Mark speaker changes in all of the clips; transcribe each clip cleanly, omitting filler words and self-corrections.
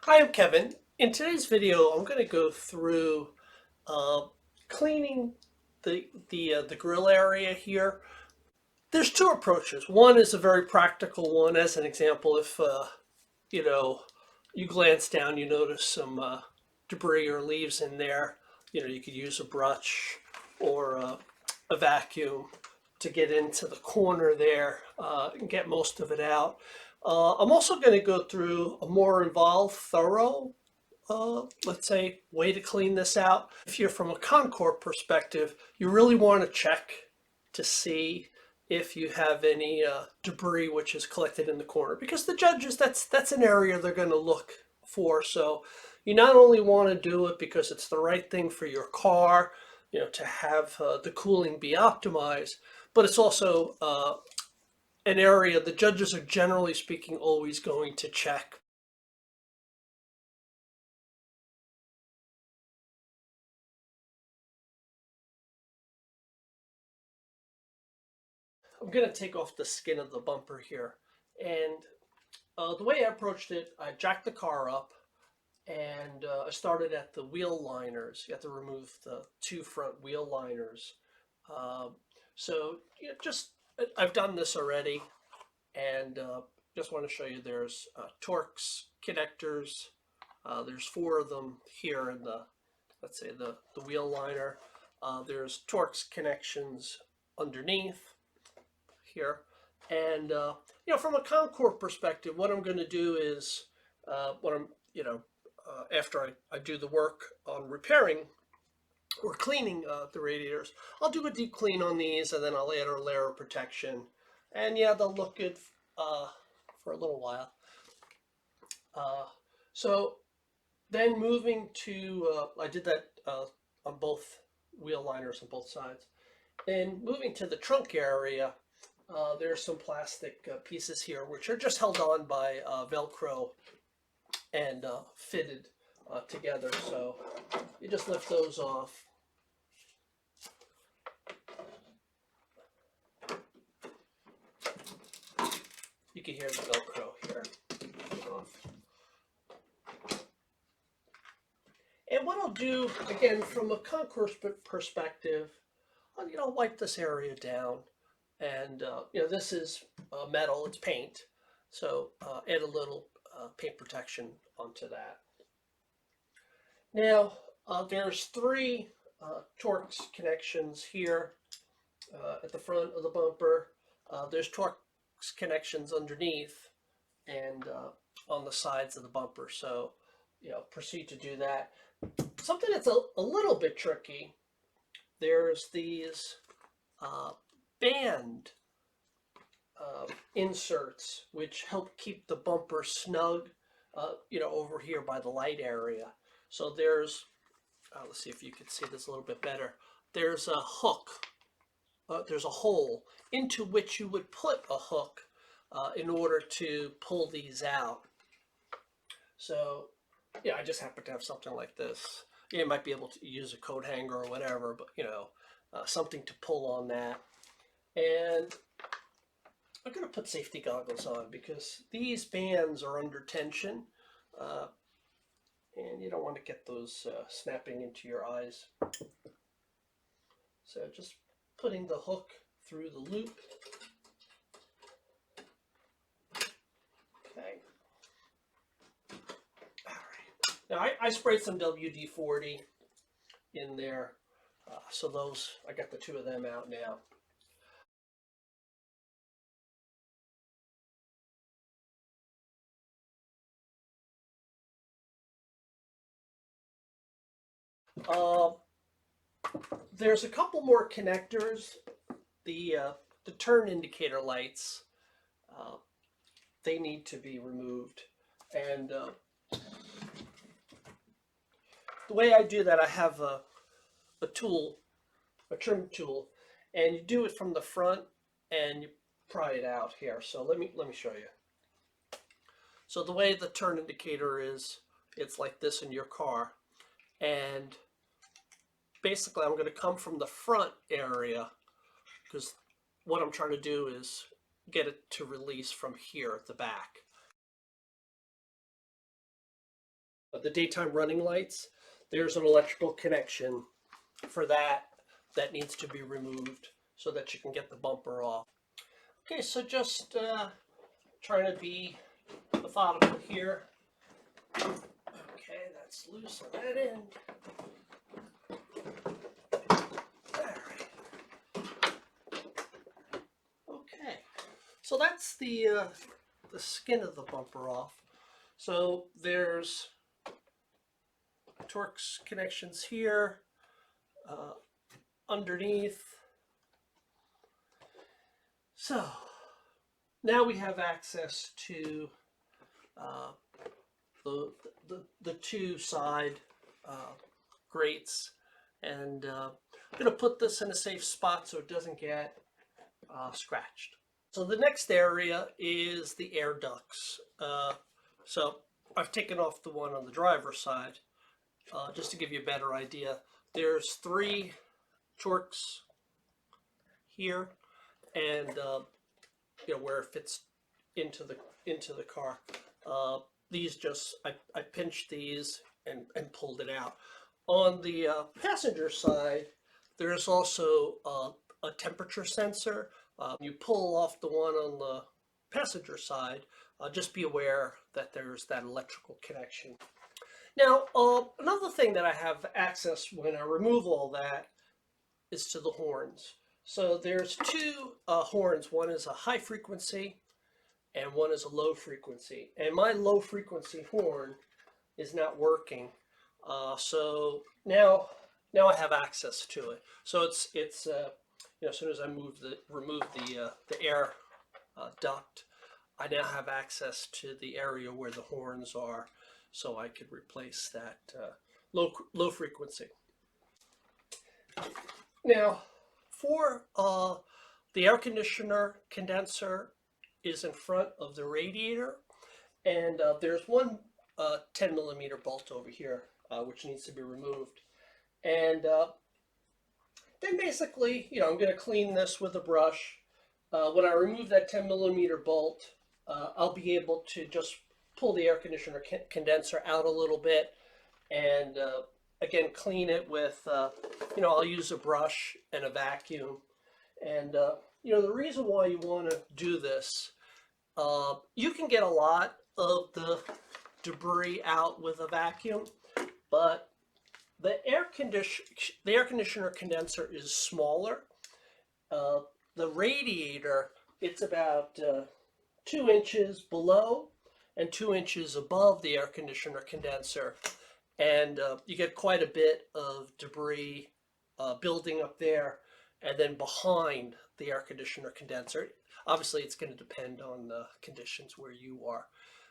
Speaker 1: Hi, I'm Kevin. In today's video, I'm going to go through uh, cleaning the grill area here. There's two approaches. One is a very practical one. As an example, if you know you glance down, you notice some debris or leaves in there. You could use a brush or a vacuum to get into the corner there and get most of it out. I'm also going to go through a more involved, thorough let's say, way to clean this out. If you're from a Concord perspective, you really want to check to see if you have any debris which is collected in the corner, because the judges, that's an area they're going to look for. So you not only want to do it because it's the right thing for your car, to have the cooling be optimized, but it's also an area the judges are generally speaking always going to check. I'm going to take off the skin of the bumper here. And the way I approached it, I jacked the car up and I started at the wheel liners. You have to remove the two front wheel liners. Um, so just I've done this already, and just want to show you there's Torx connectors. There's four of them here in the, let's say, the wheel liner. There's Torx connections underneath here. And from a Concord perspective, what I'm going to do is what I'm, after I do the work on repairing or cleaning the radiators, I'll do a deep clean on these, and then I'll add a layer of protection. And yeah, they'll look good uh, for a little while. Uh, so then moving to, I did that on both wheel liners on both sides. Then moving to the trunk area, there's some plastic pieces here which are just held on by Velcro and fitted together. So you just lift those off. You can hear the Velcro here. And what I'll do, again, from a concourse perspective, I'll wipe this area down. And, this is metal, it's paint. So add a little paint protection onto that. Now, there's three Torx connections here at the front of the bumper. There's Torx connections underneath and on the sides of the bumper. So, proceed to do that. Something that's a little bit tricky, there's these uh, band inserts which help keep the bumper snug, over here by the light area. So there's, let's see if you can see this a little bit better. There's a hook, there's a hole into which you would put a hook in order to pull these out. So, yeah, I just happen to have something like this. You might be able to use a coat hanger or whatever, but something to pull on that. And I'm going to put safety goggles on because these bands are under tension, uh, and you don't want to get those snapping into your eyes. So just putting the hook through the loop. Okay. All right. Now I sprayed some WD-40 in there, so those, I got the two of them out now. Uh, there's a couple more connectors. The turn indicator lights, uh, they need to be removed. And the way I do that, I have a tool, a trim tool, and you do it from the front and you pry it out here. So let me show you. So the way the turn indicator is, it's like this in your car, and basically I'm going to come from the front area because what I'm trying to do is get it to release from here at the back. the daytime running lights, there's an electrical connection for that that needs to be removed so that you can get the bumper off. Okay, so just trying to be methodical here. Okay, that's loose on that end. All right. Okay, so that's the skin of the bumper off. So there's Torx connections here, underneath. So now we have access to the two side grates, and I'm going to put this in a safe spot so it doesn't get scratched. So the next area is the air ducts. So I've taken off the one on the driver's side just to give you a better idea. There's 3 Torx here, and you know where it fits into the car. These just I pinched these and pulled it out. On the passenger side, there's also a temperature sensor. You pull off the one on the passenger side, just be aware that there's that electrical connection. Now, another thing that I have access when I remove all that is to the horns. So there's 2 horns. One is a high frequency and one is a low frequency. And my low frequency horn is not working. So now I have access to it. So it's you know, as soon as I remove the air duct, I now have access to the area where the horns are, so I could replace that low frequency. Now, for the air conditioner condenser is in front of the radiator, and there's one 10 millimeter bolt over here which needs to be removed. And then basically, you know, I'm going to clean this with a brush. When I remove that 10 millimeter bolt, I'll be able to just pull the air conditioner condenser out a little bit, and again clean it with, you know, I'll use a brush and a vacuum. And you know, the reason why you want to do this, you can get a lot of the debris out with a vacuum, but the air conditioner condenser is smaller. The radiator, it's about 2 inches below and 2 inches above the air conditioner condenser, and you get quite a bit of debris building up there and then behind the air conditioner condenser. Obviously, it's going to depend on the conditions where you are,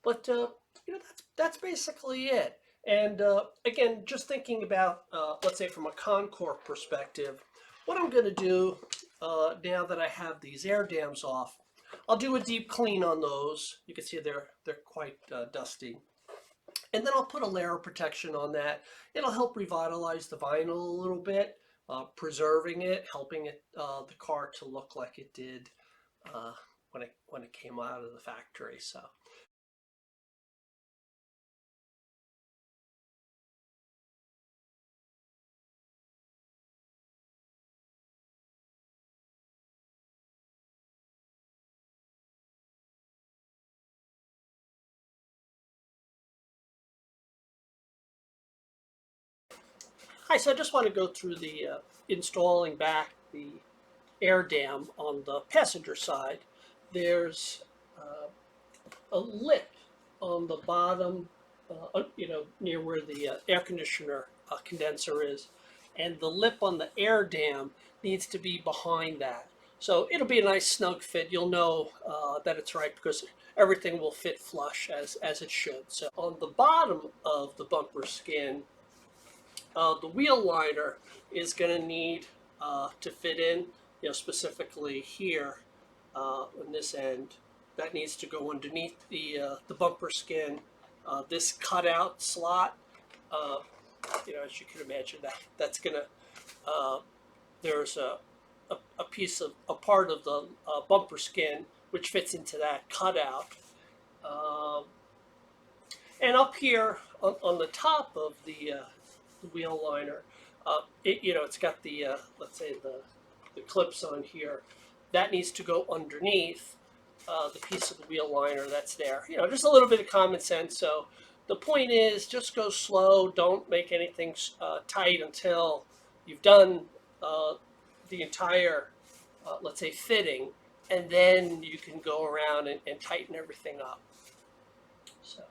Speaker 1: but you know, that's basically it. And again, just thinking about, let's say from a Concord perspective, what I'm going to do now that I have these air dams off, I'll do a deep clean on those. You can see they're quite dusty. And then I'll put a layer of protection on that. It'll help revitalize the vinyl a little bit, preserving it, helping it the car to look like it did when it came out of the factory. So. Hi, so I just want to go through the installing back the air dam on the passenger side. There's a lip on the bottom, you know, near where the air conditioner condenser is, and the lip on the air dam needs to be behind that. So it'll be a nice snug fit. You'll know that it's right because everything will fit flush as it should. So on the bottom of the bumper skin, the wheel liner is going to need to fit in, you know, specifically here on this end. That needs to go underneath the bumper skin. This cutout slot, you know, as you can imagine, that's going to, there's a piece of a part of the bumper skin which fits into that cutout. And up here on the top of the wheel liner, it's got the let's say the clips on here. That needs to go underneath the piece of the wheel liner that's there. Just a little bit of common sense. So the point is, just go slow. Don't make anything tight until you've done the entire, let's say, fitting, and then you can go around and tighten everything up. So.